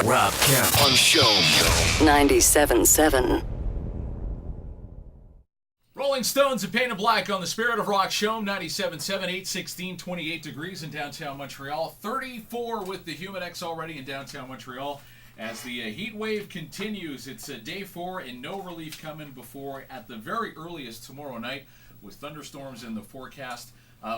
Rob Kemp on Show 97.7. Rolling Stones and Painted Black on the Spirit of Rock Show 97.7, 816, 28 degrees in downtown Montreal. 34 with the Humidex already in downtown Montreal. As the heat wave continues, it's day 4 and no relief coming before at the very earliest tomorrow night with thunderstorms in the forecast.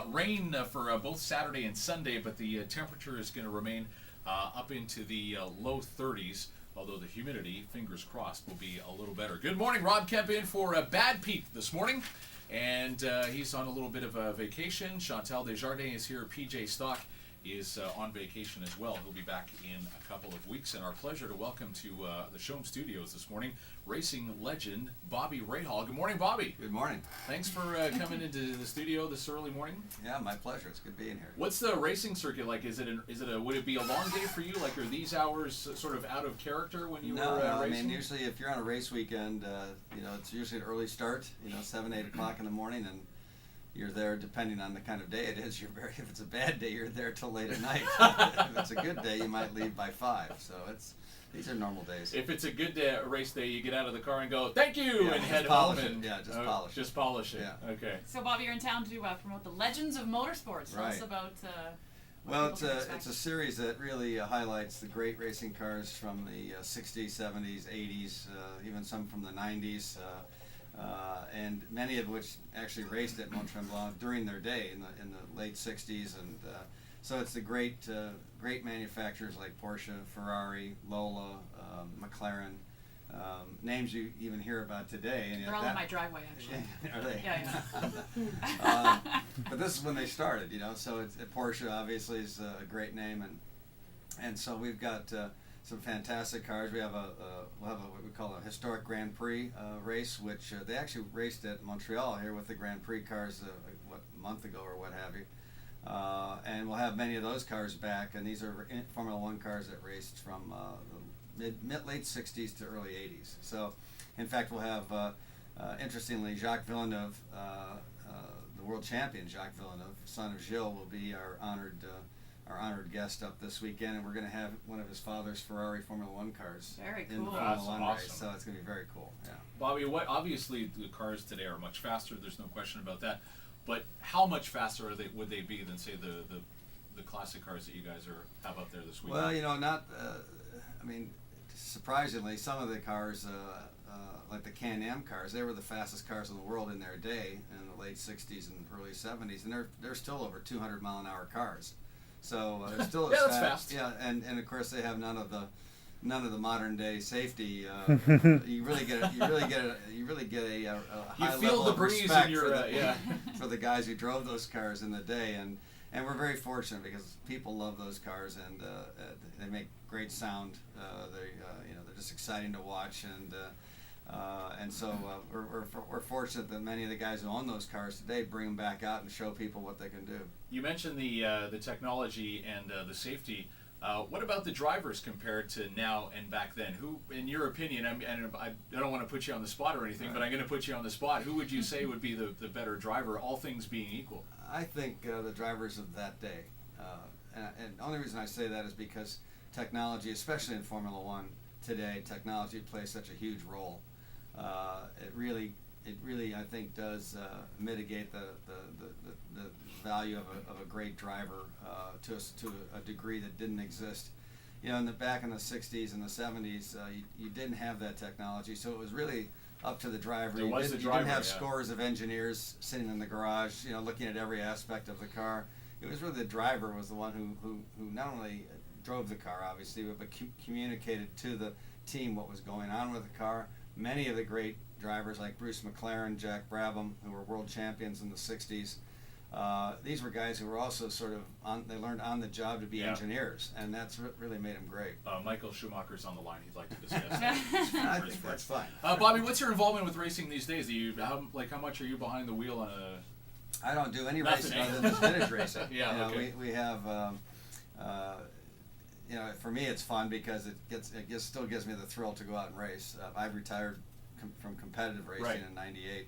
Rain for both Saturday and Sunday, but the temperature is going to remain up into the low 30s. Although the humidity, fingers crossed, will be a little better. Good morning, Rob Kemp in for Bad Pete this morning. And he's on a little bit of a vacation. Chantal Desjardins is here. PJ Stock is on vacation as well. He'll be back in a couple of weeks. And our pleasure to welcome to the Showm Studios this morning, racing legend Bobby Rahal. Good morning, Bobby. Good morning. Thanks for coming into the studio this early morning. Yeah, my pleasure. It's good being here. What's the racing circuit like? Would it be a long day for you? Like, are these hours sort of out of character when you were racing? I mean, usually if you're on a race weekend, it's usually an early start, 7, 8 o'clock in the morning, and you're there depending on the kind of day it is. If it's a bad day, you're there till late at night. If it's a good day, you might leave by 5. So these are normal days. If it's a good day, race day, you get out of the car and go, "Thank you," and head polish home. it. Yeah, just polish it. Just polish it. Yeah. Okay. So, Bobby, you're in town to promote the Legends of Motorsports. Tell us about. Well, it's a series that really highlights the great racing cars from the 60s, 70s, 80s, even some from the 90s. And many of which actually raced at Mont Tremblant during their day in the late 60s, and so it's the great manufacturers like Porsche, Ferrari, Lola, McLaren, names you even hear about today. And they're all in my driveway, actually. Are they? Yeah. But this is when they started, So it's Porsche obviously is a great name, and so we've got some fantastic cars. We'll have what we call a historic Grand Prix race, which they actually raced at Montreal here with the Grand Prix cars a month ago or what have you. And we'll have many of those cars back, and these are Formula One cars that raced from the late 60s to early 80s. So, in fact, we'll have, interestingly, Jacques Villeneuve, the world champion Jacques Villeneuve, son of Gilles, will be our honored guest up this weekend, and we're going to have one of his father's Ferrari Formula One cars in the Formula One race, so it's going to be very cool. Yeah. Bobby, obviously the cars today are much faster. There's no question about that. But how much faster would they be than, say, the classic cars that you guys have up there this weekend? Well, surprisingly, some of the cars, like the Can-Am cars, they were the fastest cars in the world in their day in the late 60s and early 70s, and they're still over 200-mile-an-hour cars. So they're still as fast. Yeah, and of course they have none of the modern day safety. You really get a high level of respect for the guys who drove those cars in the day, and we're very fortunate because people love those cars, and they make great sound. They're just exciting to watch, and so we're fortunate that many of the guys who own those cars today bring them back out and show people what they can do. You mentioned the technology and the safety. What about the drivers compared to now and back then? Who, in your opinion, I don't want to put you on the spot or anything, but I'm going to put you on the spot. Who would you say would be the better driver, all things being equal? I think the drivers of that day. And the only reason I say that is because technology, especially in Formula One today, technology plays such a huge role. It really, I think, does mitigate the value of a great driver to a degree that didn't exist. Back in the 60s and the 70s, you didn't have that technology, so it was really up to the driver. You didn't have scores of engineers sitting in the garage, looking at every aspect of the car. It was really the driver was the one who not only drove the car, obviously, but communicated to the team what was going on with the car. Many of the great drivers like Bruce McLaren, Jack Brabham, who were world champions in the 60s, these were guys who were also they learned on the job to be engineers, and that's really made them great. Michael Schumacher's on the line. He'd like to discuss that. I think that's fine. Bobby, what's your involvement with racing these days? How much are you behind the wheel on a... I don't do any racing other than vintage racing. Okay. We have... for me it's fun because it still gives me the thrill to go out and race. I've retired from competitive racing in '98,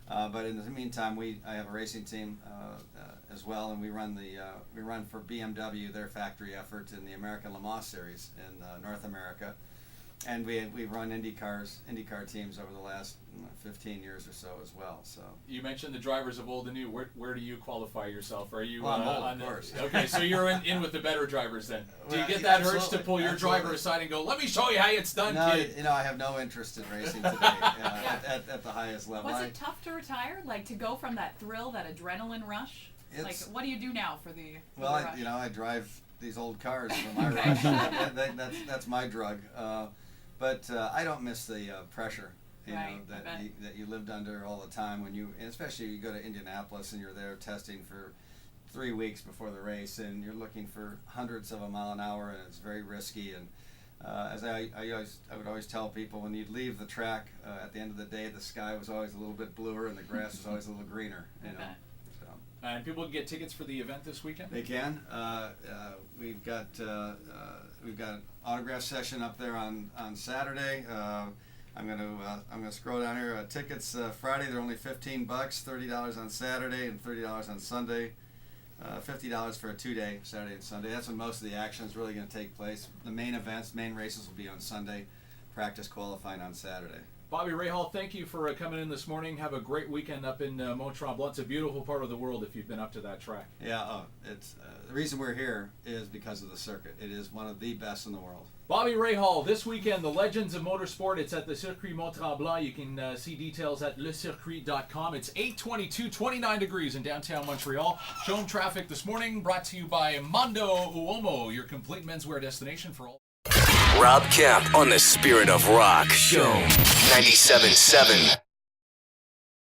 But in the meantime, I have a racing team as well, and we run for BMW, their factory effort in the American Le Mans Series in North America. And we've run IndyCar teams over the last 15 years or so as well. So you mentioned the drivers of old and new. Where do you qualify yourself? Are you I'm old, on of course. Okay, so you're in with the better drivers then. Do you Well, get yeah, that urge to pull your absolutely. driver aside and go, "Let me show you how it's done, No, kid"? I have no interest in racing today at the highest level. Was it tough to retire? Like to go from that thrill, that adrenaline rush? Like, what do you do now for the Well, rush? I drive these old cars for my Okay. rush. That's my drug. But I don't miss the pressure, Right, I bet. that you lived under all the time and especially you go to Indianapolis and you're there testing for 3 weeks before the race and you're looking for hundreds of a mile an hour and it's very risky. And as I would always tell people, when you'd leave the track at the end of the day, the sky was always a little bit bluer and the grass was always a little greener. I bet. So. And people can get tickets for the event this weekend? They can. We've got an autograph session up there on Saturday. I'm gonna scroll down here. Tickets Friday, they're only $15, $30 on Saturday, and $30 on Sunday. $50 for a 2-day, Saturday and Sunday. That's when most of the action is really going to take place. The main races will be on Sunday. Practice qualifying on Saturday. Bobby Rahal, thank you for coming in this morning. Have a great weekend up in Mont Tremblant. It's a beautiful part of the world if you've been up to that track. Yeah, it's the reason we're here is because of the circuit. It is one of the best in the world. Bobby Rahal, this weekend, the Legends of Motorsport. It's at the Circuit Mont Tremblant. You can see details at lecircuit.com. It's 8:22, 29 degrees in downtown Montreal. Showroom traffic this morning brought to you by Mondo Uomo, your complete menswear destination for all. Rob Kemp on the Spirit of Rock Show 97.7.